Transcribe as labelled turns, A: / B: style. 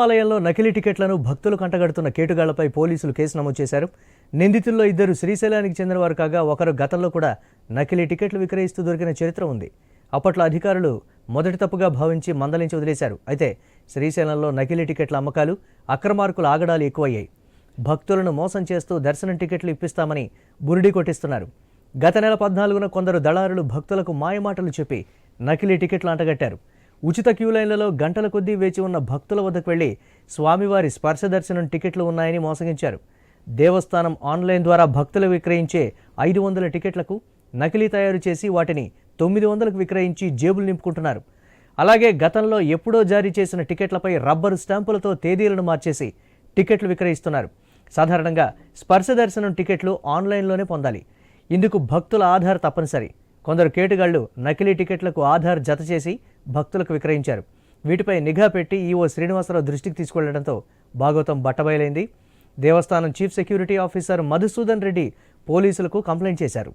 A: ఆలయంలో నకిలీ టికెట్లను భక్తులు కంటగడుతున్న కేటుగాళ్లపై పోలీసులు కేసు నమోదు చేశారు. నిందితుల్లో ఇద్దరు శ్రీశైలానికి చెందినవారు కాగా ఒకరు గతంలో కూడా నకిలీ టికెట్లు విక్రయిస్తూ దొరికిన చరిత్ర ఉంది. అప్పట్లో అధికారులు మొదటి తప్పుగా భావించి మందలించి వదిలేశారు. అయితే శ్రీశైలంలో నకిలీ టికెట్ల అమ్మకాలు, అక్రమార్కుల ఆగడాలు ఎక్కువయ్యాయి. భక్తులను మోసం చేస్తూ దర్శనం టికెట్లు ఇప్పిస్తామని బురిడి కొట్టిస్తున్నారు. గత నెల 14న కొందరు దళారులు భక్తులకు మాయమాటలు చెప్పి నకిలీ టికెట్లు అంటగట్టారు. ఉచిత క్యూలైన్లలో గంటల కొద్దీ వేచి ఉన్న భక్తుల వద్దకు వెళ్లి స్వామివారి స్పర్శ దర్శనం టికెట్లు ఉన్నాయని మోసగించారు. దేవస్థానం ఆన్లైన్ ద్వారా భక్తులు విక్రయించే 500 టికెట్లకు నకిలీ తయారు చేసి వాటిని 900కు విక్రయించి జేబులు నింపుకుంటున్నారు. అలాగే గతంలో ఎప్పుడో జారీ చేసిన టికెట్లపై రబ్బరు స్టాంపులతో తేదీలను మార్చేసి టికెట్లు విక్రయిస్తున్నారు. సాధారణంగా స్పర్శ దర్శనం టికెట్లు ఆన్లైన్లోనే పొందాలి. ఇందుకు భక్తుల ఆధార్ తప్పనిసరి. కొందరు కేటుగాళ్లు నకిలీ టికెట్లకు ఆధార్ జత చేసి భక్తులకు విక్రయించారు. వీటిపై నిఘా పెట్టి ఈవో శ్రీనివాసరావు దృష్టికి తీసుకెళ్లడంతో భాగవతం బట్టబయలైంది. దేవస్థానం chief security officer Madhusudan Reddy పోలీసులకు కంప్లైంట్ చేశారు.